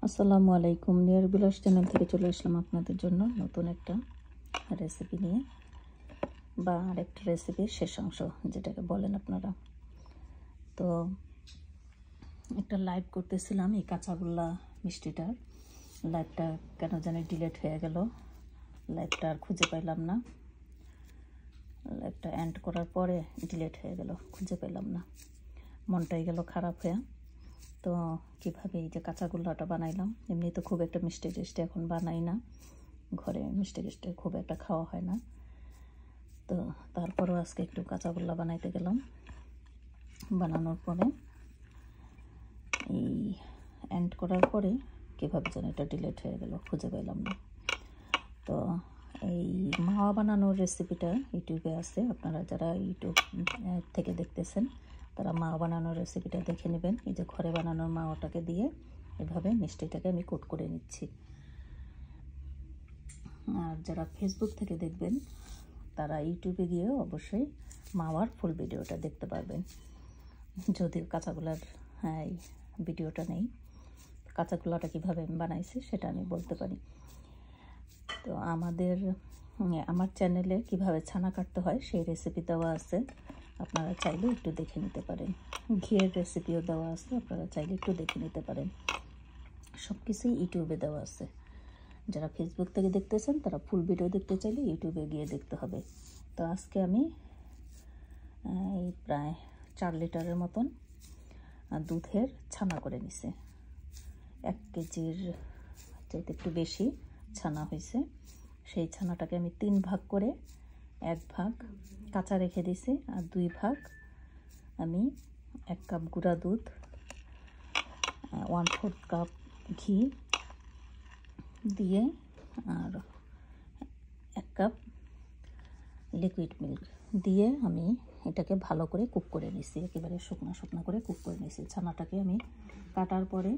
আসসালামু আলাইকুম। নিয়ার বিলাস চ্যানেল থেকে চলে আসলাম আপনাদের জন্য নতুন একটা রেসিপি নিয়ে, বা আরেকটা রেসিপির শেষ অংশ যেটাকে বলেন আপনারা। তো একটা লাইভ করতেছিলাম এই কাঁচাগোল্লা মিষ্টিটার। লাইভটা কেন জানি ডিলিট হয়ে গেল, লাইভটা আর খুঁজে পাইলাম না। লাইভটা এন্ড করার পরে ডিলিট হয়ে গেল, খুঁজে পেলাম না, মনটাই গেল খারাপ হয়ে। তো কীভাবে এই যে কাঁচাগোল্লাটা বানাইলাম। এমনি তো খুব একটা মিষ্টি টেস্টি এখন বানাই না, ঘরে মিষ্টি টেস্টি খুব একটা খাওয়া হয় না। তো তারপরেও আজকে একটু কাঁচাগোল্লা বানাইতে গেলাম। বানানোর পরে এই এন্ড করার পরে কীভাবে যেন এটা ডিলিট হয়ে গেল, খুঁজে পেলাম না। তো এই মাওয়া বানানোর রেসিপিটা ইউটিউবে আছে, আপনারা যারা ইউটিউব থেকে দেখতেছেন তারা মাওয়া বানানোর রেসিপিটা দেখে নেবেন। এই যে ঘরে বানানোর মাওয়াটাকে দিয়ে এভাবে মিষ্টিটাকে আমি কোট করে নিচ্ছি। আর যারা ফেসবুক থেকে দেখবেন তারা ইউটিউবে গিয়েও অবশ্যই মাওয়ার ফুল ভিডিওটা দেখতে পারবেন। যদিও কাঁচাগোল্লার ভিডিওটা নেই, কাঁচাগোল্লাটা কীভাবে বানাইছি সেটা আমি বলতে পারি। তো আমার চ্যানেলে কিভাবে ছানা কাটতে হয় সেই রেসিপি দেওয়া আছে, আপনারা চাইলে একটু দেখে নিতে পারেন। ঘিয়ের রেসিপিও দেওয়া আছে, আপনারা চাইলে একটু দেখে নিতে পারেন। সব কিছুই ইউটিউবে দেওয়া আছে। যারা ফেসবুক থেকে দেখতেছেন তারা ফুল ভিডিও দেখতে চাইলে ইউটিউবে গিয়ে দেখতে হবে। তো আজকে আমি এই প্রায় 4 লিটারের মতন দুধের ছানা করে নিছি। 1 কেজির চাইতে একটু বেশি ছানা হয়েছে। সেই ছানাটাকে আমি 3 ভাগ করে 1 ভাগ কাঁচা রেখে দিছি, আর 2 ভাগ আমি 1 কাপ গুঁড়া দুধ, 1/4 কাপ ঘি দিয়ে, আর 1 কাপ লিকুইড মিল্ক দিয়ে আমি এটাকে ভালো করে কুক করে নিছি। একেবারে শুকনো শুকনো করে কুক করে নিছি। ছানাটাকে আমি কাটার পরে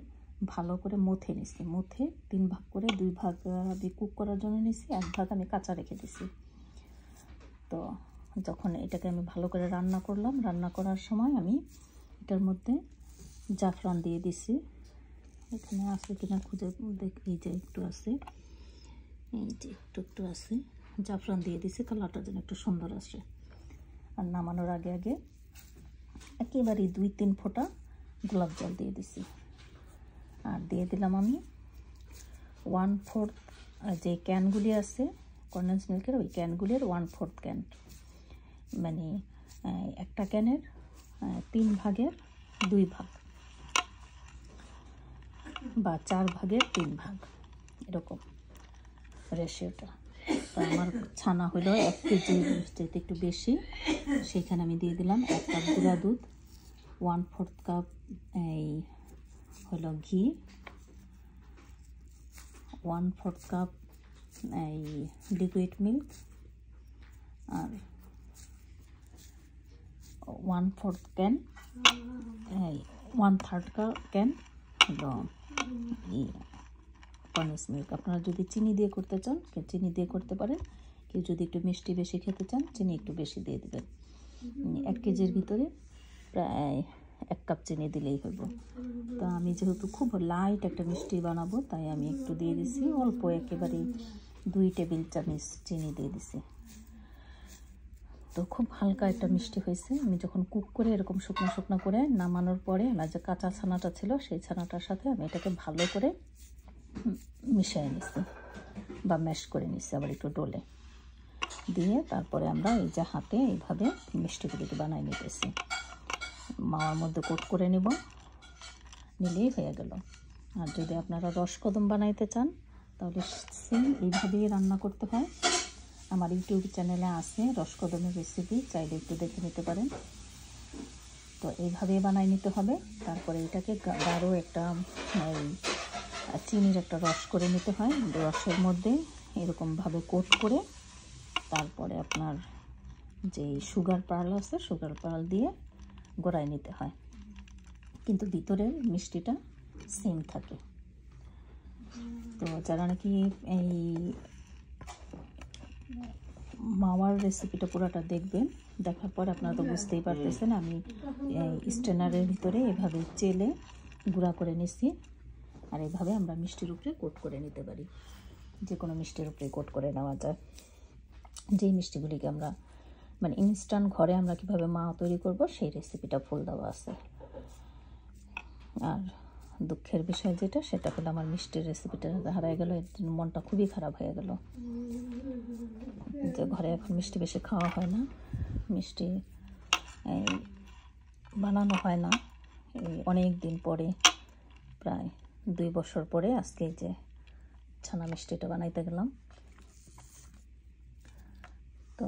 ভালো করে মথে নিছি। মথে 3 ভাগ করে 2 ভাগ আমি কুক করার জন্য নিছি, 1 ভাগ আমি কাঁচা রেখে দিছি। তো যখন এটাকে আমি ভালো করে রান্না করলাম, রান্না করার সময় আমি এটার মধ্যে জাফরান দিয়ে দিছি। এখানে আছে কিনা খুঁজে দেখি, এই যে একটু আছে, এই যে একটু আছে, জাফরান দিয়ে দিছি কালারটা যেন একটু সুন্দর আসে। আর নামানোর আগে আগে একেবারে 2-3 ফোঁটা গোলাপ জল দিয়ে দিছি। আর দিয়ে দিলাম আমি 1/4 যে ক্যানগুলি আছে কনডেন্স মিল্কের, ওই ক্যানগুলির 1/4 ক্যান, মানে একটা ক্যানের 3 ভাগের 2 ভাগ বা 4 ভাগের 3 ভাগ, এরকম রেশিওটা। তো আমার ছানা হলো 1 কেজির যেতে একটু বেশি, সেইখানে আমি দিয়ে দিলাম 1 কাপ গুঁড়া দুধ, 1/4 কাপ এই হলো ঘি, 1/4 কাপ এই লিকুইড মিল্ক, আর 1/4 ক্যান এই 1/3 ক্যান হলো কনডেন্স মিল্ক। আপনারা যদি চিনি দিয়ে করতে চান চিনি দিয়ে করতে পারেন, কেউ যদি একটু মিষ্টি বেশি খেতে চান চিনি একটু বেশি দিয়ে দেবেন। 1 কেজির ভিতরে প্রায় 1 কাপ চিনি দিলেই হইব। তো আমি যেহেতু খুব লাইট একটা মিষ্টি বানাবো তাই আমি একটু দিয়ে দিছি, অল্প একেবারে 2 টেবিল চামচ চিনি দিয়ে দিছি। তো খুব হালকা একটা মিষ্টি হয়েছে। আমি যখন কুক করে এরকম শুকনো শুকনো করে নামানোর পরে আমার যে কাঁচা ছানাটা ছিল সেই ছানাটার সাথে আমি এটাকে ভালো করে মিশিয়ে নিছি বা ম্যাশ করে নিছি, আবার একটু ডোলে দিয়ে তারপরে আমরা এই যে হাতে এইভাবে মিষ্টিগুলিকে বানাই নিতেছি। মাওয়ার মধ্যে কোট করে নিলেই হয়ে গেল। আর যদি আপনারা রসকদম বানাইতে চান তাহলে সেম এইভাবেই রান্না করতে হয়। আমার ইউটিউব চ্যানেলে আছে রসকদমের রেসিপি, চাইলে একটু দেখে নিতে পারেন। তো এইভাবেই বানাই নিতে হবে। তারপরে এটাকে গাঢ় একটা চিনির একটা রস করে নিতে হয়। রসের মধ্যে এরকমভাবে কোট করে তারপরে আপনার যে সুগার পার্ল আছে সুগার পার্ল দিয়ে গড়াই নিতে হয়, কিন্তু ভিতরের মিষ্টিটা সেম থাকে। তো যারা নাকি এই মাওয়ার রেসিপিটা পুরোটা দেখবেন, দেখার পর আপনারা তো বুঝতেই পারতেছেন আমি স্ট্রেনারের ভিতরে এভাবে চেলে গুঁড়া করে নিছি। আর এইভাবে আমরা মিষ্টির উপরে কোট করে নিতে পারি, যে কোনো মিষ্টির উপরে কোট করে নেওয়া যায়। যেই মিষ্টিগুলিকে আমরা মানে ইনস্ট্যান্ট ঘরে আমরা কীভাবে মা তৈরি করব সেই রেসিপিটা ফুল দেওয়া আছে। আর দুঃখের বিষয় যেটা, সেটা হলো আমার মিষ্টির রেসিপিটা হারিয়ে গেল। এর জন্য মনটা খুবই খারাপ হয়ে গেল, যে ঘরে এখন মিষ্টি বেশি খাওয়া হয় না, মিষ্টি বানানো হয় না। এই অনেক দিন পরে, প্রায় 2 বছর পরে আজকে যে ছানা মিষ্টিটা বানাইতে গেলাম। তো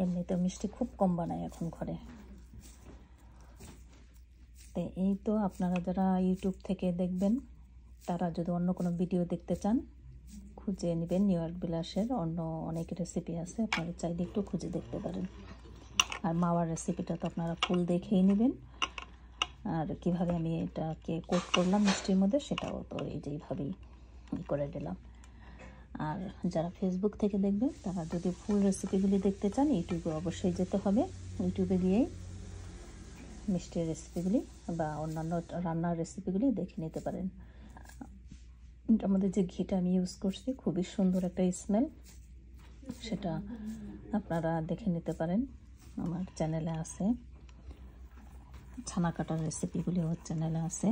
এমনিতে মিষ্টি খুব কম বানাই এখন ঘরে। তো এই তো আপনারা যারা ইউটিউব থেকে দেখবেন, তারা যদি অন্য কোনো ভিডিও দেখতে চান খুঁজে নেবেন। নিউ ইয়র্ক বিলাসের অন্য অনেক রেসিপি আছে, আপনারা চাইলে একটু খুঁজে দেখতে পারেন। আর মাওয়ার রেসিপিটা তো আপনারা ফুল দেখেই নেবেন। আর কিভাবে আমি এটাকে কোট করলাম মিষ্টির মধ্যে, সেটাও তো এই যে এইভাবেই করে দিলাম। আর যারা ফেসবুক থেকে দেখবেন, তারা যদি ফুল রেসিপিগুলি দেখতে চান, ইউটিউবে অবশ্যই যেতে হবে। ইউটিউবে গিয়েই মিষ্টির রেসিপিগুলি বা অন্যান্য রান্নার রেসিপিগুলি দেখে নিতে পারেন। এটার মধ্যে যে ঘিটা আমি ইউজ করছি, খুবই সুন্দর একটা স্মেল, সেটা আপনারা দেখে নিতে পারেন। আমার চ্যানেলে আছে, ছানা কাটার রেসিপিগুলি ওর চ্যানেলে আছে,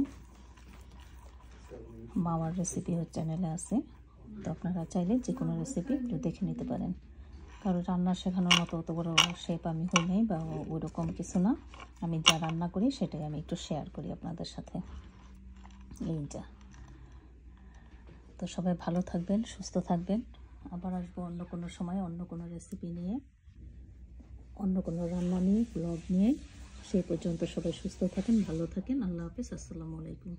মাওয়ার রেসিপি ওর চ্যানেলে আছে। তো আপনারা চাইলে যে কোনো রেসিপি একটু দেখে নিতে পারেন। কারো রান্না শেখানোর মতো অত বড় শেপ আমি হই নাই বা ওই রকম কিছু না। আমি যা রান্না করি সেটাই আমি একটু শেয়ার করি আপনাদের সাথে। এই যা। তো সবাই ভালো থাকবেন, সুস্থ থাকবেন। আবার আসবো অন্য কোনো সময়, অন্য কোনো রেসিপি নিয়ে, অন্য কোনো রান্না নিয়ে, ব্লগ নিয়ে। সেই পর্যন্ত সবাই সুস্থ থাকেন, ভালো থাকেন। আল্লাহ হাফেজ, আসসালামু আলাইকুম।